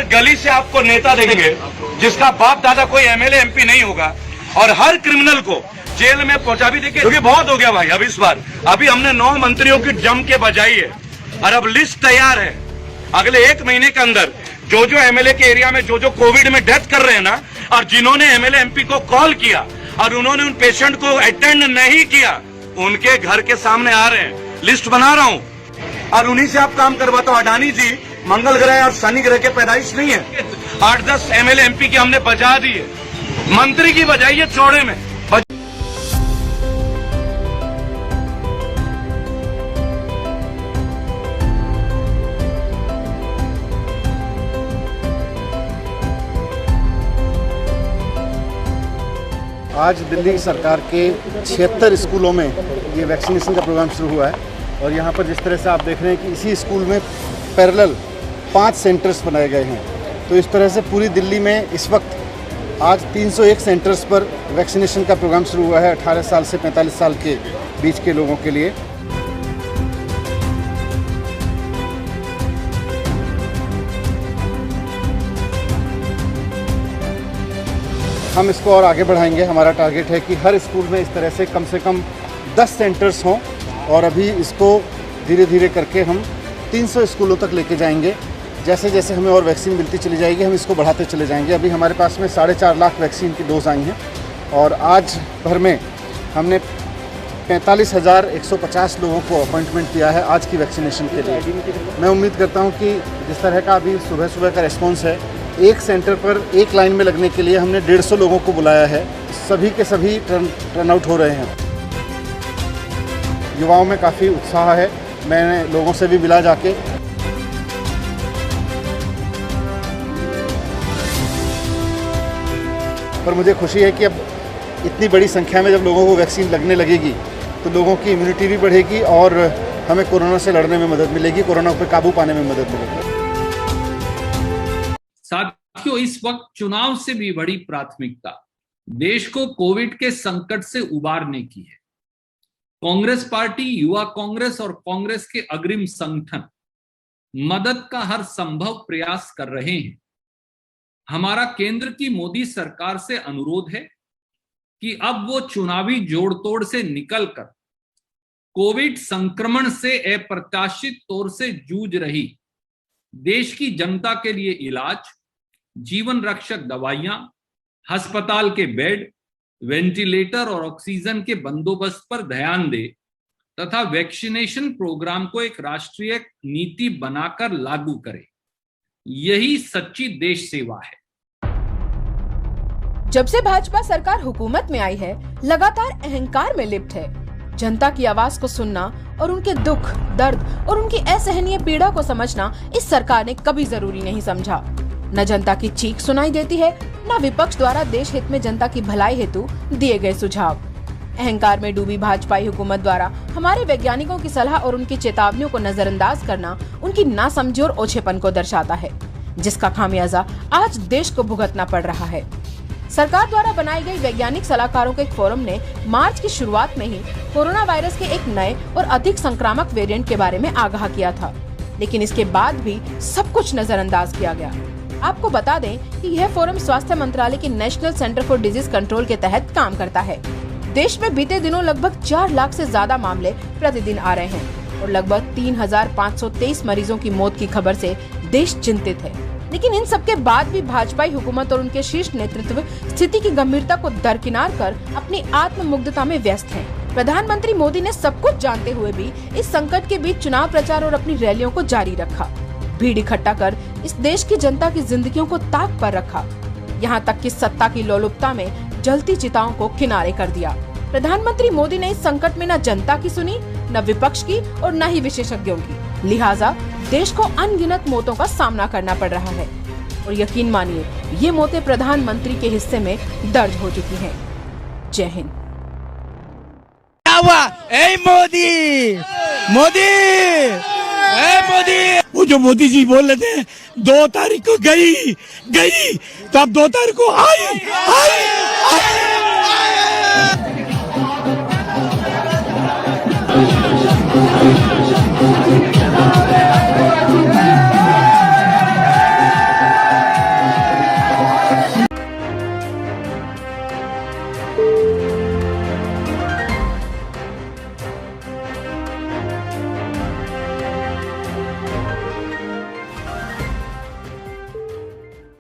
गली से आपको नेता देंगे जिसका बाप दादा कोई एमएलए एमपी नहीं होगा, और हर क्रिमिनल को जेल में पहुंचा भी देंगे, क्योंकि बहुत हो गया भाई। अब इस बार अभी हमने 9 मंत्रियों की जम के बजाई है और अब लिस्ट तैयार है। अगले 1 महीने के अंदर जो जो एमएलए के एरिया में जो जो कोविड में डेथ कर रहे हैं ना, और जिन्होंने एमएलए एमपी को कॉल किया और उन्होंने उन पेशेंट को अटेंड नहीं किया, उनके घर के सामने आ रहे हैं। लिस्ट बना रहा हूं और उन्हीं से आप काम करवाता हूं। अडानी जी मंगल ग्रह और शनि ग्रह के पैदाइश नहीं है। 8-10 एमएलए एमपी की हमने बजा दी है, मंत्री की बजाई है चौड़े में। आज दिल्ली सरकार के 76 स्कूलों में ये वैक्सीनेशन का प्रोग्राम शुरू हुआ है और यहाँ पर जिस तरह से आप देख रहे हैं कि इसी स्कूल में पैरेलल 5 सेंटर्स बनाए गए हैं। तो इस तरह से पूरी दिल्ली में इस वक्त आज 301 सेंटर्स पर वैक्सीनेशन का प्रोग्राम शुरू हुआ है 18 साल से 45 साल के बीच के लोगों के लिए। हम इसको और आगे बढ़ाएंगे। हमारा टारगेट है कि हर स्कूल में इस तरह से कम 10 सेंटर्स हों और अभी इसको धीरे धीरे करके हम 300 स्कूलों तक लेके जाएंगे। जैसे जैसे हमें और वैक्सीन मिलती चली जाएगी हम इसको बढ़ाते चले जाएंगे। अभी हमारे पास में 4.5 लाख वैक्सीन की डोज आई हैं और आज भर में हमने 45,150 लोगों को अपॉइंटमेंट दिया है आज की वैक्सीनेशन के लिए। मैं उम्मीद करता हूँ कि जिस तरह का अभी सुबह सुबह का रिस्पॉन्स है, एक सेंटर पर एक लाइन में लगने के लिए हमने 150 लोगों को बुलाया है। सभी के सभी टर्न आउट हो रहे हैं। युवाओं में काफ़ी उत्साह है। मैंने लोगों से भी मिला जाके। पर मुझे खुशी है कि अब इतनी बड़ी संख्या में जब लोगों को वैक्सीन लगने लगेगी तो लोगों की इम्यूनिटी भी बढ़ेगी और हमें कोरोना से लड़ने में मदद मिलेगी, कोरोना पर काबू पाने में मदद मिलेगी। साथियों, इस वक्त चुनाव से भी बड़ी प्राथमिकता देश को कोविड के संकट से उबारने की है। कांग्रेस पार्टी, युवा कांग्रेस और कांग्रेस के अग्रिम संगठन मदद का हर संभव प्रयास कर रहे हैं। हमारा केंद्र की मोदी सरकार से अनुरोध है कि अब वो चुनावी जोड़तोड़ से निकलकर कोविड संक्रमण से अप्रत्याशित तौर से जूझ रही देश की जनता के लिए इलाज, जीवन रक्षक दवाइयां, अस्पताल के बेड, वेंटिलेटर और ऑक्सीजन के बंदोबस्त पर ध्यान दे तथा वैक्सीनेशन प्रोग्राम को एक राष्ट्रीय नीति बनाकर लागू करे। यही सच्ची देश सेवा है। जब से भाजपा सरकार हुकूमत में आई है, लगातार अहंकार में लिप्त है। जनता की आवाज को सुनना और उनके दुख, दर्द और उनकी असहनीय पीड़ा को समझना इस सरकार ने कभी जरूरी नहीं समझा। न जनता की चीख सुनाई देती है, न विपक्ष द्वारा देश हित में जनता की भलाई हेतु दिए गए सुझाव। अहंकार में डूबी भाजपाई हुकूमत द्वारा हमारे वैज्ञानिकों की सलाह और उनकी चेतावनियों को नजरअंदाज करना उनकी नासमझी और ओछेपन को दर्शाता है, जिसका खामियाजा आज देश को भुगतना पड़ रहा है। सरकार द्वारा बनाई गई वैज्ञानिक सलाहकारों के एक फोरम ने मार्च की शुरुआत में ही कोरोना वायरस के एक नए और अधिक संक्रामक वेरिएंट के बारे में आगाह किया था, लेकिन इसके बाद भी सब कुछ नजरअंदाज किया गया। आपको बता दें कि यह फोरम स्वास्थ्य मंत्रालय के national centre for disease control के तहत काम करता है। देश में बीते दिनों लगभग 4 लाख से ज्यादा मामले प्रतिदिन आ रहे हैं और लगभग 3,523 मरीजों की मौत की खबर से देश चिंतित है। लेकिन इन सबके बाद भी भाजपाई हुकूमत और उनके शीर्ष नेतृत्व स्थिति की गंभीरता को दरकिनार कर अपनी आत्ममुग्धता में व्यस्त हैं। प्रधानमंत्री मोदी ने सब कुछ जानते हुए भी इस संकट के बीच चुनाव प्रचार और अपनी रैलियों को जारी रखा। भीड़ इकट्ठा कर इस देश की जनता की जिंदगियों को ताक पर रखा। यहाँ तक कि सत्ता की लोलुपता में जलती चिताओं को किनारे कर दिया। प्रधानमंत्री मोदी ने इस संकट में न जनता की सुनी, न विपक्ष की और न ही विशेषज्ञों की। लिहाजा देश को अनगिनत मौतों का सामना करना पड़ रहा है और यकीन मानिए ये मौतें प्रधानमंत्री के हिस्से में दर्ज हो चुकी हैं। जय हिंद। क्या हुआ? ए मोदी, मोदी, ए मोदी। वो जो मोदी जी बोल रहे थे 2 तारीख को गई तो अब 2 तारीख को आई।